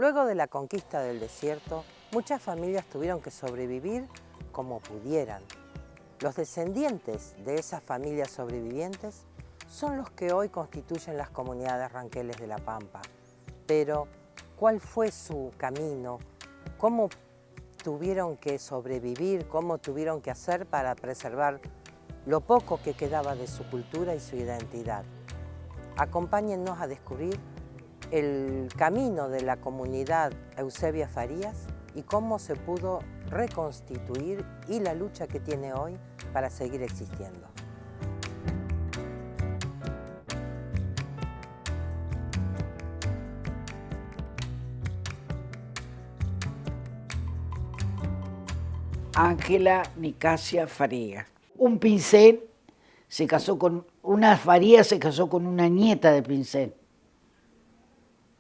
Luego de la conquista del desierto, muchas familias tuvieron que sobrevivir como pudieran. Los descendientes de esas familias sobrevivientes son los que hoy constituyen las comunidades ranqueles de La Pampa. Pero, ¿cuál fue su camino? ¿Cómo tuvieron que sobrevivir? ¿Cómo tuvieron que hacer para preservar lo poco que quedaba de su cultura y su identidad? Acompáñennos a descubrir el camino de la comunidad Eusebia Farías y cómo se pudo reconstituir y la lucha que tiene hoy para seguir existiendo. Ángela Nicasia Farías. Un Pincel se casó con una Farías, se casó con una nieta de Pincel,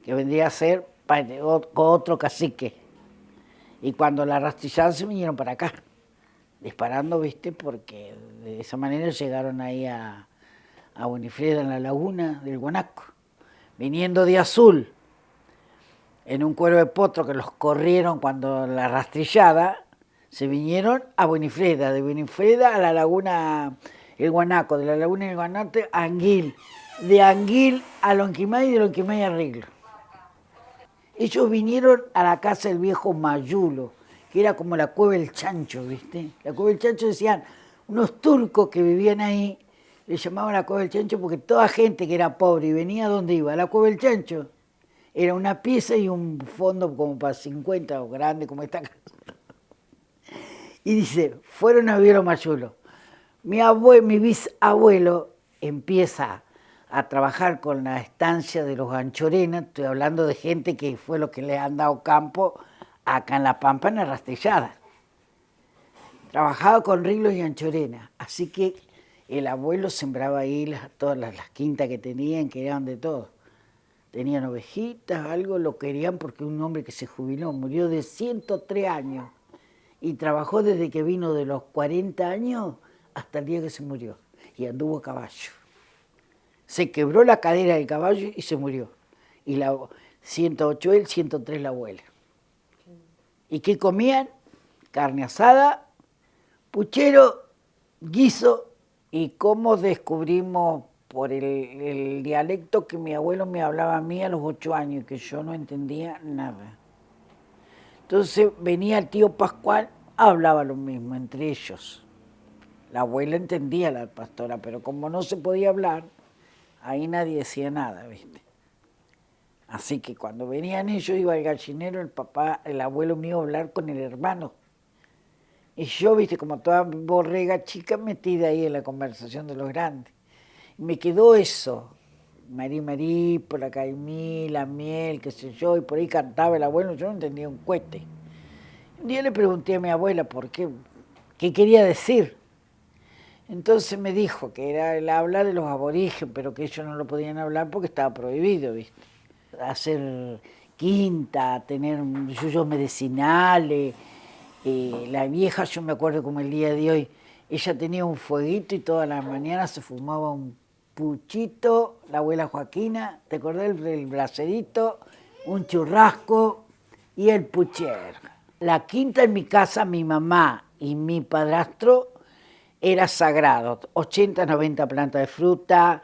que vendría a ser con otro cacique. Y cuando la rastrillaron se vinieron para acá, disparando, ¿viste? Porque de esa manera llegaron ahí a Winifreda, en la laguna del Guanaco, viniendo de Azul, en un cuero de potro que los corrieron cuando la rastrillada, se vinieron a Winifreda, de Winifreda a la laguna El Guanaco, de la laguna El Guanaco a Anguil, de Anguil a Lonquimay y de Lonquimay a Riglo. Ellos vinieron a la casa del viejo Mayulo, que era como la cueva del Chancho, ¿viste? La cueva del Chancho decían, unos turcos que vivían ahí, le llamaban la cueva del Chancho porque toda gente que era pobre y venía, ¿dónde iba? A la cueva del Chancho. Era una pieza y un fondo como para 50 o grande como esta casa. Y dice, fueron a vivir a Mayulo. Mi bisabuelo empieza a trabajar con la estancia de los Anchorena, estoy hablando de gente que fue lo que le han dado campo acá en La Pampa, en la Rastrillada. Trabajaba con Riglos y Anchorena, así que el abuelo sembraba ahí todas las quintas que tenían, que eran de todo. Tenían ovejitas, algo, lo querían porque un hombre que se jubiló, murió de 103 años y trabajó desde que vino de los 40 años hasta el día que se murió y anduvo a caballo. Se quebró la cadera del caballo y se murió. Y 108 él, 103 la abuela. ¿Y qué comían? Carne asada, puchero, guiso. Y cómo descubrimos por el dialecto que mi abuelo me hablaba a mí a los 8 años, que yo no entendía nada. Entonces venía el tío Pascual, hablaba lo mismo entre ellos. La abuela entendía a la pastora, pero como no se podía hablar, ahí nadie decía nada, ¿viste? Así que cuando venían ellos, iba al gallinero, el abuelo mío a hablar con el hermano. Y yo, ¿viste? Como toda borrega chica, metida ahí en la conversación de los grandes. Y me quedó eso, Marí Marí, por la caimí, la miel, qué sé yo, y por ahí cantaba el abuelo, yo no entendía un cuete. Un día le pregunté a mi abuela por qué quería decir. Entonces me dijo que era el habla de los aborígenes, pero que ellos no lo podían hablar porque estaba prohibido, ¿viste? Hacer quinta, tener yuyos medicinales. La vieja, yo me acuerdo como el día de hoy, ella tenía un fueguito y todas las mañanas se fumaba un puchito, la abuela Joaquina, ¿te acordás? El bracerito, un churrasco y el puchero. La quinta en mi casa, mi mamá y mi padrastro, era sagrado, 80, 90 plantas de fruta,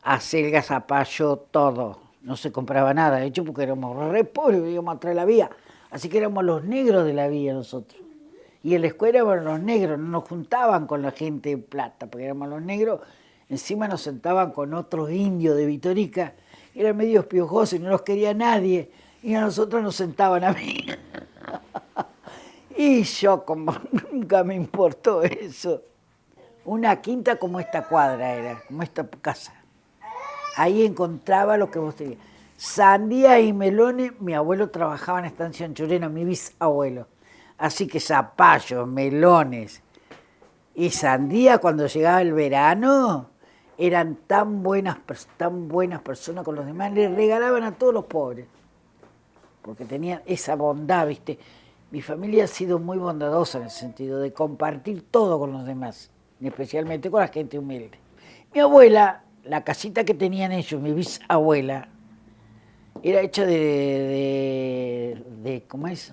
acelgas, zapallo, todo. No se compraba nada, de hecho, porque éramos re pobres, vivíamos atrás de la vía. Así que éramos los negros de la vía nosotros. Y en la escuela éramos los negros, no nos juntaban con la gente de plata, porque éramos los negros. Encima nos sentaban con otros indios de Vitorica, eran medios piojosos y no los quería nadie. Y a nosotros nos sentaban a mí. Y yo, como nunca me importó eso. Una quinta como esta cuadra era, como esta casa. Ahí encontraba lo que vos tenías. Sandía y melones, mi abuelo trabajaba en la estancia Anchorena, mi bisabuelo. Así que zapallos, melones y sandía cuando llegaba el verano eran tan buenas personas con los demás, les regalaban a todos los pobres, porque tenían esa bondad, ¿viste? Mi familia ha sido muy bondadosa en el sentido de compartir todo con los demás, especialmente con la gente humilde. Mi abuela, la casita que tenían ellos, mi bisabuela, Era hecha ¿cómo es?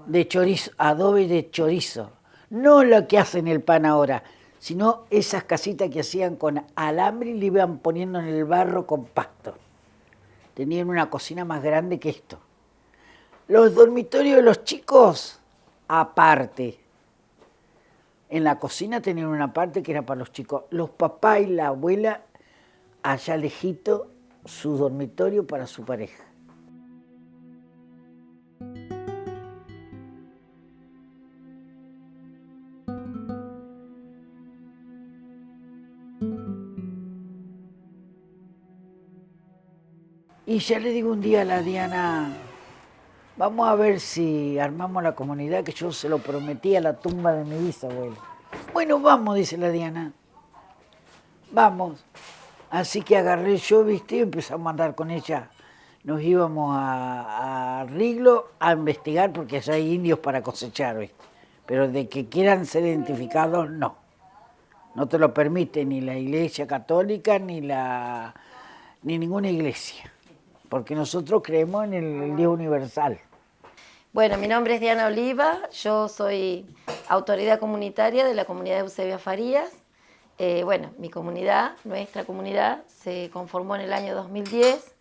De chorizo, adobe de chorizo. No lo que hacen el pan ahora, sino esas casitas que hacían con alambre y le iban poniendo en el barro con pasto. Tenían una cocina más grande que esto. Los dormitorios de los chicos, aparte. En la cocina tenían una parte que era para los chicos. Los papás y la abuela, allá lejito, su dormitorio para su pareja. Y ya le digo un día a la Diana, vamos a ver si armamos la comunidad, que yo se lo prometí a la tumba de mi bisabuelo. Bueno, vamos, dice la Diana, vamos. Así que agarré yo, viste, y empezamos a andar con ella. Nos íbamos a Riglo a investigar, porque allá hay indios para cosechar, viste. Pero de que quieran ser identificados, no. No te lo permite ni la Iglesia Católica ni ninguna iglesia. Porque nosotros creemos en el Dios universal. Bueno, mi nombre es Diana Oliva, yo soy autoridad comunitaria de la comunidad de Eusebia Farías. Mi comunidad, nuestra comunidad, se conformó en el año 2010.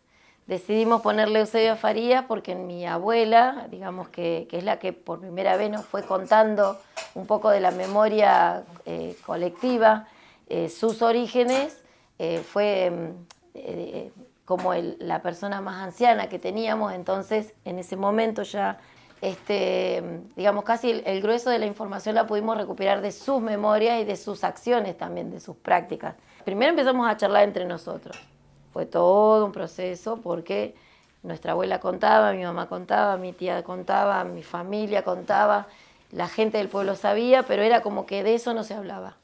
Decidimos ponerle Eusebia Farías porque mi abuela, digamos que es la que por primera vez nos fue contando un poco de la memoria colectiva, sus orígenes, fue como la persona más anciana que teníamos, entonces en ese momento ya, digamos, casi el grueso de la información la pudimos recuperar de sus memorias y de sus acciones también, de sus prácticas. Primero empezamos a charlar entre nosotros. Fue todo un proceso porque nuestra abuela contaba, mi mamá contaba, mi tía contaba, mi familia contaba, la gente del pueblo sabía, pero era como que de eso no se hablaba.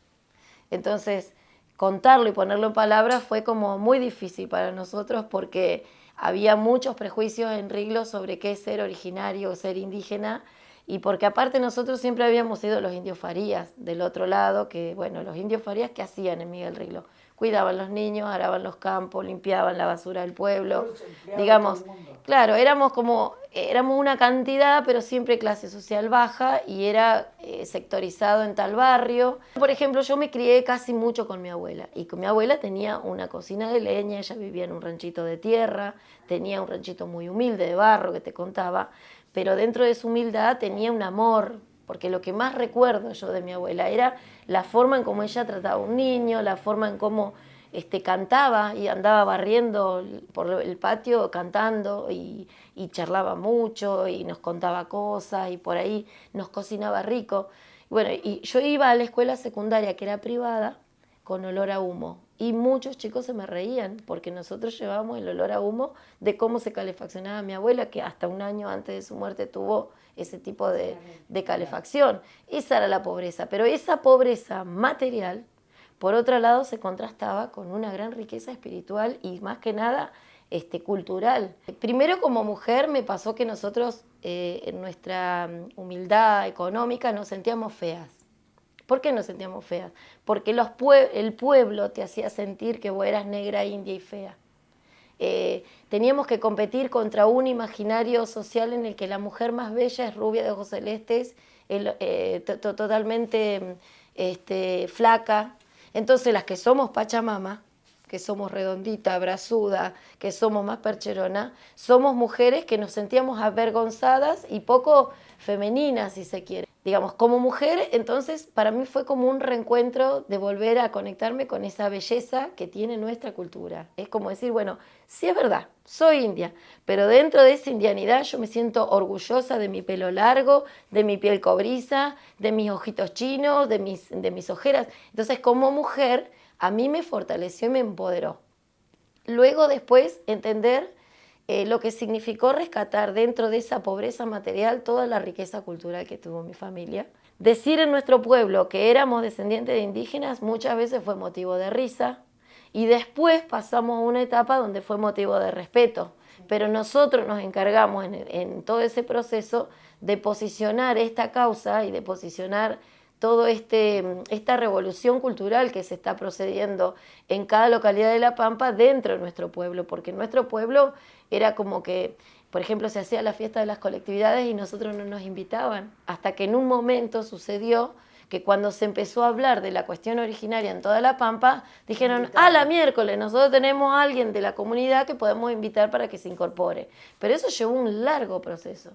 Entonces, contarlo y ponerlo en palabras fue como muy difícil para nosotros porque había muchos prejuicios en Riglo sobre qué es ser originario o ser indígena, y porque aparte nosotros siempre habíamos sido los indios Farías del otro lado, que bueno, los indios Farías, ¿qué hacían en Miguel Riglo? Cuidaban los niños, araban los campos, limpiaban la basura del pueblo, digamos, claro, éramos una cantidad, pero siempre clase social baja, y era sectorizado en tal barrio. Por ejemplo, yo me crié casi mucho con mi abuela, y con mi abuela tenía una cocina de leña, ella vivía en un ranchito de tierra, tenía un ranchito muy humilde de barro que te contaba, pero dentro de su humildad tenía un amor, porque lo que más recuerdo yo de mi abuela era la forma en cómo ella trataba a un niño, la forma en cómo cantaba y andaba barriendo por el patio cantando y charlaba mucho y nos contaba cosas y por ahí nos cocinaba rico. Bueno, y yo iba a la escuela secundaria que era privada con olor a humo y muchos chicos se me reían porque nosotros llevábamos el olor a humo de cómo se calefaccionaba mi abuela, que hasta un año antes de su muerte tuvo ese tipo de calefacción. Esa era la pobreza, pero esa pobreza material, por otro lado, se contrastaba con una gran riqueza espiritual y más que nada cultural. Primero, como mujer me pasó que nosotros en nuestra humildad económica nos sentíamos feas. ¿Por qué nos sentíamos feas? Porque el pueblo te hacía sentir que vos eras negra, india y fea. Teníamos que competir contra un imaginario social en el que la mujer más bella es rubia de ojos celestes, totalmente flaca. Entonces las que somos Pachamama, que somos redondita, brazuda, que somos más percherona, somos mujeres que nos sentíamos avergonzadas y poco femeninas, si se quiere. Digamos, como mujer, entonces para mí fue como un reencuentro de volver a conectarme con esa belleza que tiene nuestra cultura. Es como decir, bueno, sí es verdad, soy india, pero dentro de esa indianidad yo me siento orgullosa de mi pelo largo, de mi piel cobriza, de mis ojitos chinos, de mis ojeras. Entonces, como mujer, a mí me fortaleció y me empoderó. Luego, después, entender lo que significó rescatar dentro de esa pobreza material toda la riqueza cultural que tuvo mi familia. Decir en nuestro pueblo que éramos descendientes de indígenas muchas veces fue motivo de risa y después pasamos a una etapa donde fue motivo de respeto. Pero nosotros nos encargamos en todo ese proceso de posicionar esta causa y de posicionar toda esta revolución cultural que se está procediendo en cada localidad de La Pampa dentro de nuestro pueblo, porque en nuestro pueblo era como que, por ejemplo, se hacía la fiesta de las colectividades y nosotros no nos invitaban, hasta que en un momento sucedió que cuando se empezó a hablar de la cuestión originaria en toda La Pampa, dijeron, la miércoles, nosotros tenemos a alguien de la comunidad que podemos invitar para que se incorpore. Pero eso llevó un largo proceso.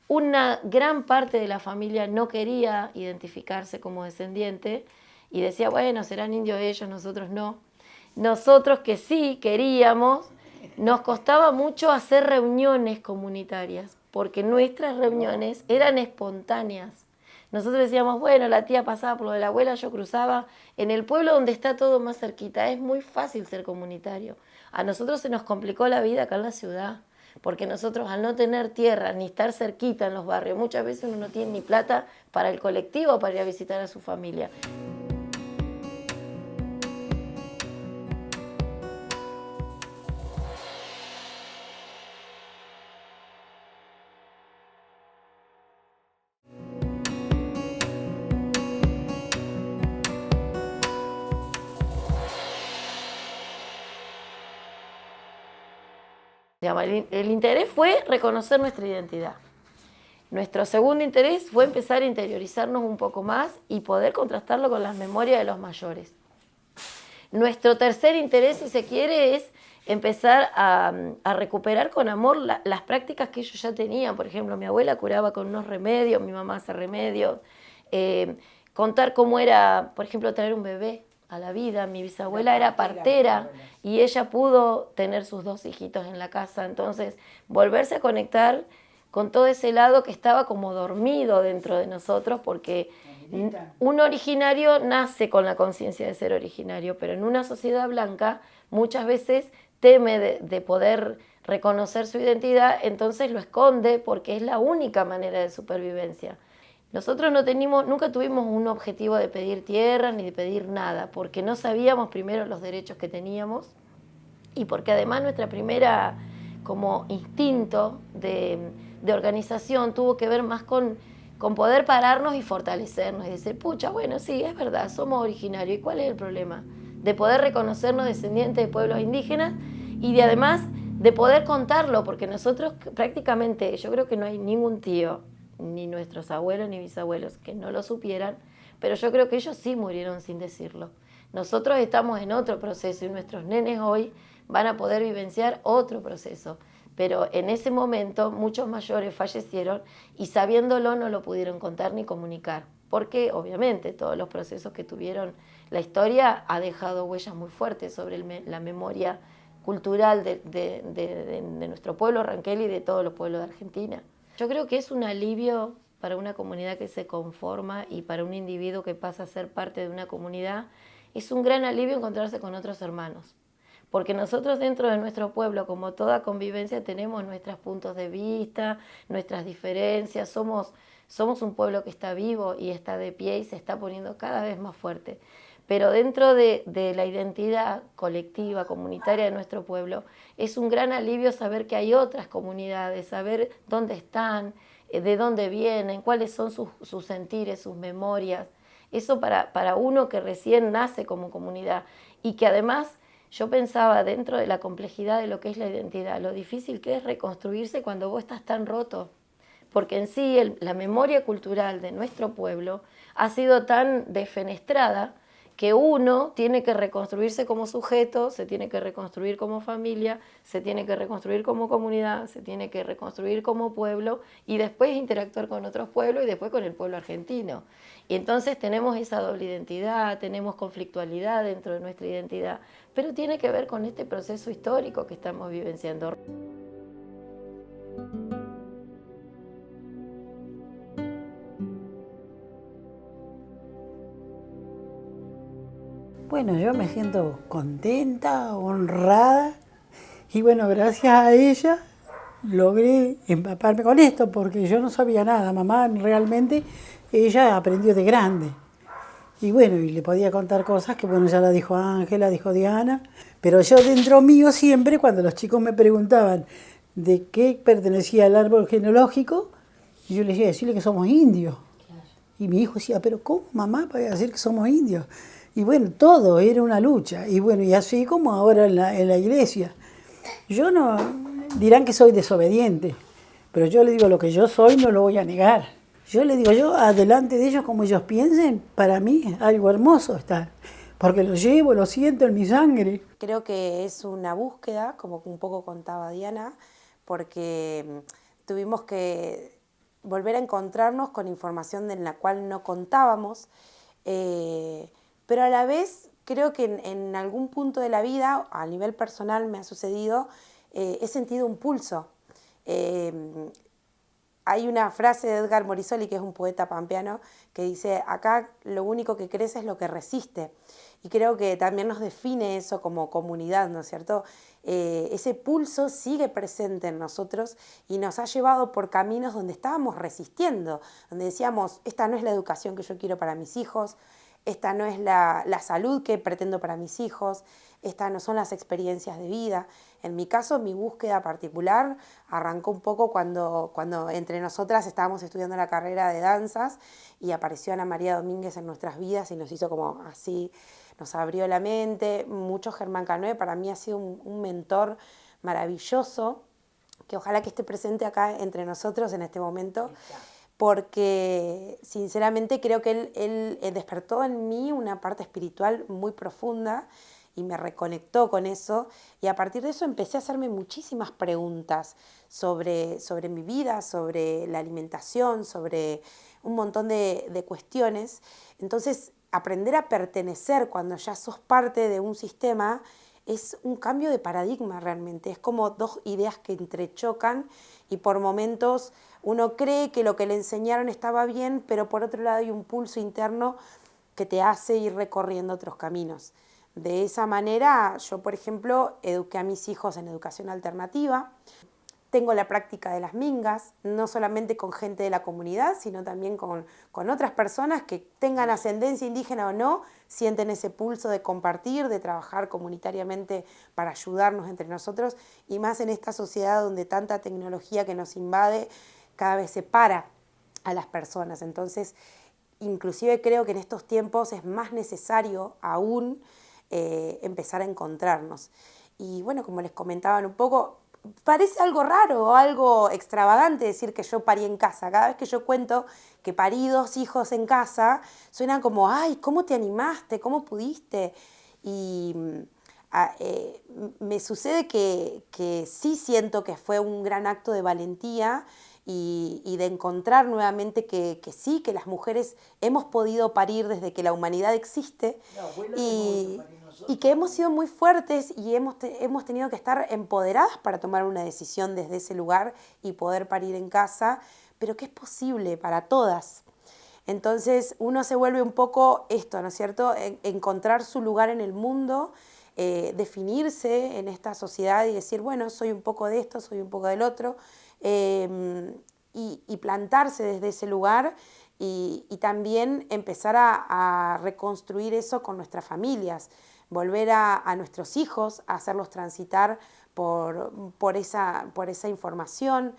Una gran parte de la familia no quería identificarse como descendiente y decía, bueno, serán indios ellos, nosotros no. Nosotros que sí queríamos, nos costaba mucho hacer reuniones comunitarias, porque nuestras reuniones eran espontáneas. Nosotros decíamos, bueno, la tía pasaba por lo de la abuela, yo cruzaba en el pueblo donde está todo más cerquita. Es muy fácil ser comunitario. A nosotros se nos complicó la vida acá en la ciudad, porque nosotros al no tener tierra ni estar cerquita en los barrios, muchas veces uno no tiene ni plata para el colectivo para ir a visitar a su familia. El interés fue reconocer nuestra identidad. Nuestro segundo interés fue empezar a interiorizarnos un poco más y poder contrastarlo con las memorias de los mayores. Nuestro tercer interés, si se quiere, es empezar a recuperar con amor las prácticas que ellos ya tenían. Por ejemplo, mi abuela curaba con unos remedios, mi mamá hace remedios. Contar cómo era, por ejemplo, traer un bebé a la vida. Mi bisabuela era partera y ella pudo tener sus 2 hijitos en la casa. Entonces, volverse a conectar con todo ese lado que estaba como dormido dentro de nosotros, porque un originario nace con la conciencia de ser originario, pero en una sociedad blanca muchas veces teme de poder reconocer su identidad, entonces lo esconde porque es la única manera de supervivencia. Nosotros nunca tuvimos un objetivo de pedir tierra ni de pedir nada, porque no sabíamos primero los derechos que teníamos y porque además nuestra primera como instinto de organización tuvo que ver más con poder pararnos y fortalecernos y decir, pucha, bueno, sí, es verdad, somos originarios. ¿Y cuál es el problema? De poder reconocernos descendientes de pueblos indígenas y de además de poder contarlo, porque nosotros prácticamente, yo creo que no hay ningún tío, ni nuestros abuelos ni bisabuelos que no lo supieran, pero yo creo que ellos sí murieron sin decirlo. Nosotros estamos en otro proceso y nuestros nenes hoy van a poder vivenciar otro proceso, pero en ese momento muchos mayores fallecieron y sabiéndolo no lo pudieron contar ni comunicar, porque obviamente todos los procesos que tuvieron, la historia ha dejado huellas muy fuertes sobre la memoria cultural de nuestro pueblo Ranquel y de todos los pueblos de Argentina. Yo creo que es un alivio para una comunidad que se conforma y para un individuo que pasa a ser parte de una comunidad, es un gran alivio encontrarse con otros hermanos. Porque nosotros dentro de nuestro pueblo, como toda convivencia, tenemos nuestros puntos de vista, nuestras diferencias, somos un pueblo que está vivo y está de pie y se está poniendo cada vez más fuerte. Pero dentro de la identidad colectiva, comunitaria de nuestro pueblo, es un gran alivio saber que hay otras comunidades, saber dónde están, de dónde vienen, cuáles son sus sentires, sus memorias. Eso para uno que recién nace como comunidad y que además yo pensaba dentro de la complejidad de lo que es la identidad, lo difícil que es reconstruirse cuando vos estás tan roto. Porque en sí la memoria cultural de nuestro pueblo ha sido tan defenestrada que uno tiene que reconstruirse como sujeto, se tiene que reconstruir como familia, se tiene que reconstruir como comunidad, se tiene que reconstruir como pueblo y después interactuar con otros pueblos y después con el pueblo argentino. Y entonces tenemos esa doble identidad, tenemos conflictualidad dentro de nuestra identidad, pero tiene que ver con este proceso histórico que estamos vivenciando. Bueno, yo me siento contenta, honrada y bueno, gracias a ella logré empaparme con esto porque yo no sabía nada. Mamá realmente, ella aprendió de grande y bueno, y le podía contar cosas que bueno, ya la dijo Ángela, dijo Diana, pero yo dentro mío siempre cuando los chicos me preguntaban de qué pertenecía el árbol genealógico, yo les decía, decirle que somos indios. Y mi hijo decía, pero ¿cómo mamá para decir que somos indios? Y bueno, todo era una lucha. Y bueno, y así como ahora en la iglesia. Yo no dirán que soy desobediente, pero yo le digo lo que yo soy, no lo voy a negar. Yo le digo, yo adelante de ellos, como ellos piensen, para mí es algo hermoso estar, porque lo llevo, lo siento en mi sangre. Creo que es una búsqueda, como un poco contaba Diana, porque tuvimos que volver a encontrarnos con información en la cual no contábamos, pero a la vez creo que en algún punto de la vida, a nivel personal me ha sucedido, he sentido un pulso. Hay una frase de Edgar Morisoli, que es un poeta pampeano, que dice, acá lo único que crece es lo que resiste. Y creo que también nos define eso como comunidad, ¿no es cierto? Ese pulso sigue presente en nosotros y nos ha llevado por caminos donde estábamos resistiendo, donde decíamos, esta no es la educación que yo quiero para mis hijos, esta no es la salud que pretendo para mis hijos, estas no son las experiencias de vida. En mi caso, mi búsqueda particular arrancó un poco cuando entre nosotras estábamos estudiando la carrera de danzas y apareció Ana María Domínguez en nuestras vidas y nos hizo como así, nos abrió la mente. Mucho Germán Canoe para mí ha sido un mentor maravilloso, que ojalá que esté presente acá entre nosotros en este momento, porque sinceramente creo que él despertó en mí una parte espiritual muy profunda y me reconectó con eso, y a partir de eso empecé a hacerme muchísimas preguntas sobre mi vida, sobre la alimentación, sobre un montón de cuestiones. Entonces, aprender a pertenecer cuando ya sos parte de un sistema es un cambio de paradigma realmente, es como dos ideas que entrechocan y por momentos uno cree que lo que le enseñaron estaba bien, pero por otro lado hay un pulso interno que te hace ir recorriendo otros caminos. De esa manera, yo, por ejemplo, eduqué a mis hijos en educación alternativa. Tengo la práctica de las mingas, no solamente con gente de la comunidad, sino también con otras personas que tengan ascendencia indígena o no, sienten ese pulso de compartir, de trabajar comunitariamente para ayudarnos entre nosotros, y más en esta sociedad donde tanta tecnología que nos invade cada vez separa a las personas. Entonces, inclusive creo que en estos tiempos es más necesario aún empezar a encontrarnos. Y bueno, como les comentaban un poco, parece algo raro o algo extravagante decir que yo parí en casa. Cada vez que yo cuento que parí 2 hijos en casa, suena como, ay, ¿cómo te animaste? ¿Cómo pudiste? Y me sucede que sí siento que fue un gran acto de valentía y de encontrar nuevamente que sí, que las mujeres hemos podido parir desde que la humanidad existe, y que hemos sido muy fuertes y hemos tenido que estar empoderadas para tomar una decisión desde ese lugar y poder parir en casa, pero que es posible para todas. Entonces uno se vuelve un poco esto, ¿no es cierto? Encontrar su lugar en el mundo, definirse en esta sociedad y decir, bueno, soy un poco de esto, soy un poco del otro, y plantarse desde ese lugar y también empezar a reconstruir eso con nuestras familias, volver a nuestros hijos, a hacerlos transitar por esa información,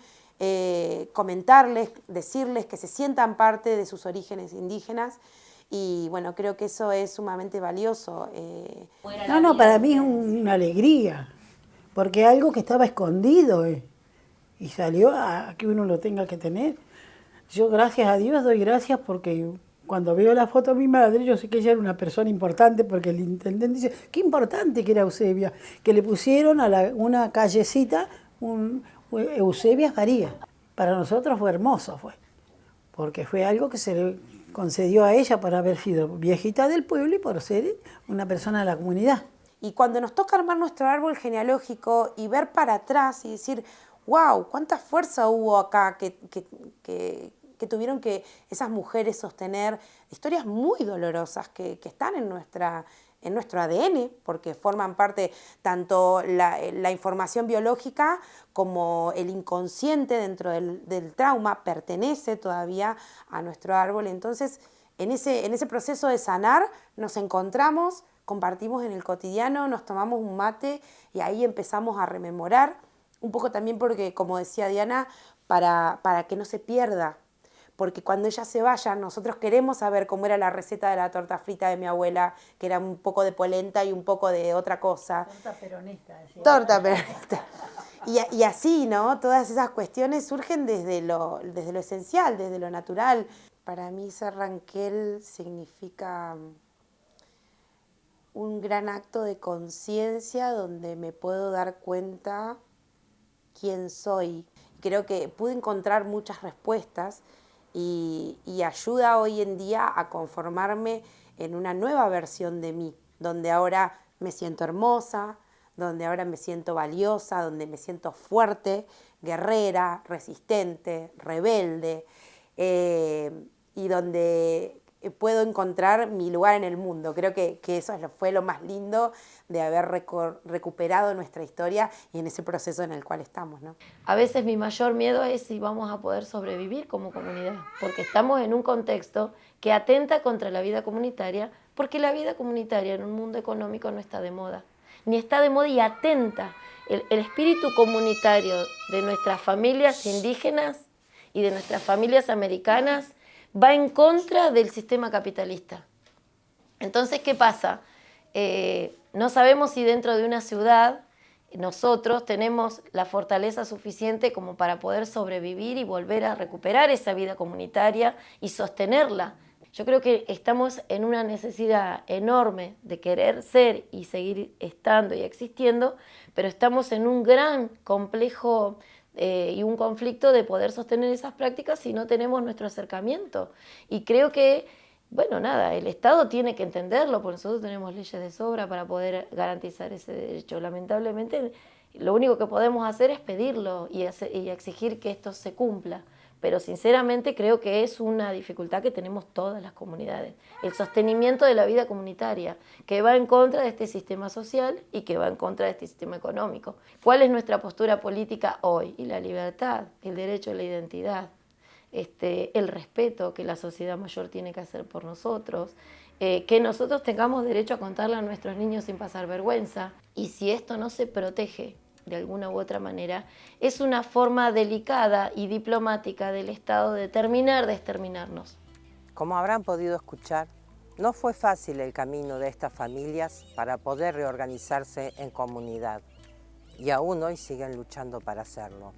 comentarles, decirles que se sientan parte de sus orígenes indígenas. Y bueno, creo que eso es sumamente valioso. No, para mí es una alegría, porque algo que estaba escondido y salió a que uno lo tenga que tener. Yo, gracias a Dios, doy gracias porque cuando veo la foto de mi madre, yo sé que ella era una persona importante, porque el intendente dice, qué importante que era Eusebia, que le pusieron a una callecita Eusebia Farías. Para nosotros fue hermoso, porque fue algo que se le concedió a ella por haber sido viejita del pueblo y por ser una persona de la comunidad. Y cuando nos toca armar nuestro árbol genealógico y ver para atrás y decir, wow, cuánta fuerza hubo acá que tuvieron que esas mujeres sostener, historias muy dolorosas que están en nuestro ADN, porque forman parte tanto la información biológica como el inconsciente dentro del trauma, pertenece todavía a nuestro árbol. Entonces, en ese proceso de sanar nos encontramos, compartimos en el cotidiano, nos tomamos un mate y ahí empezamos a rememorar, un poco también porque, como decía Diana, para que no se pierda. Porque cuando ella se vaya, nosotros queremos saber cómo era la receta de la torta frita de mi abuela, que era un poco de polenta y un poco de otra cosa. Torta peronista, decía. Torta peronista. Y así, ¿no? Todas esas cuestiones surgen desde lo esencial, desde lo natural. Para mí ser Ranquel significa un gran acto de conciencia donde me puedo dar cuenta quién soy. Creo que pude encontrar muchas respuestas y ayuda hoy en día a conformarme en una nueva versión de mí, donde ahora me siento hermosa, donde ahora me siento valiosa, donde me siento fuerte, guerrera, resistente, rebelde, y donde puedo encontrar mi lugar en el mundo. Creo que eso fue lo más lindo de haber recuperado nuestra historia y en ese proceso en el cual estamos, ¿no? A veces mi mayor miedo es si vamos a poder sobrevivir como comunidad, porque estamos en un contexto que atenta contra la vida comunitaria, porque la vida comunitaria en un mundo económico no está de moda, ni está de moda y atenta. El espíritu comunitario de nuestras familias indígenas y de nuestras familias americanas va en contra del sistema capitalista. Entonces, ¿qué pasa? No sabemos si dentro de una ciudad nosotros tenemos la fortaleza suficiente como para poder sobrevivir y volver a recuperar esa vida comunitaria y sostenerla. Yo creo que estamos en una necesidad enorme de querer ser y seguir estando y existiendo, pero estamos en un gran complejo y un conflicto de poder sostener esas prácticas si no tenemos nuestro acercamiento. Y creo que, bueno, nada, el Estado tiene que entenderlo, porque nosotros tenemos leyes de sobra para poder garantizar ese derecho. Lamentablemente, lo único que podemos hacer es pedirlo y exigir que esto se cumpla. Pero sinceramente creo que es una dificultad que tenemos todas las comunidades. El sostenimiento de la vida comunitaria, que va en contra de este sistema social y que va en contra de este sistema económico. ¿Cuál es nuestra postura política hoy? Y la libertad, el derecho a la identidad, el respeto que la sociedad mayor tiene que hacer por nosotros, que nosotros tengamos derecho a contarle a nuestros niños sin pasar vergüenza. Y si esto no se protege de alguna u otra manera, es una forma delicada y diplomática del Estado de terminar de exterminarnos. Como habrán podido escuchar, no fue fácil el camino de estas familias para poder reorganizarse en comunidad y aún hoy siguen luchando para hacerlo.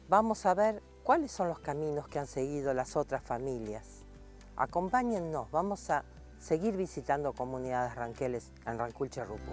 Vamos a ver cuáles son los caminos que han seguido las otras familias. Acompáñennos, vamos a seguir visitando comunidades ranqueles en Rancul Cherrupú.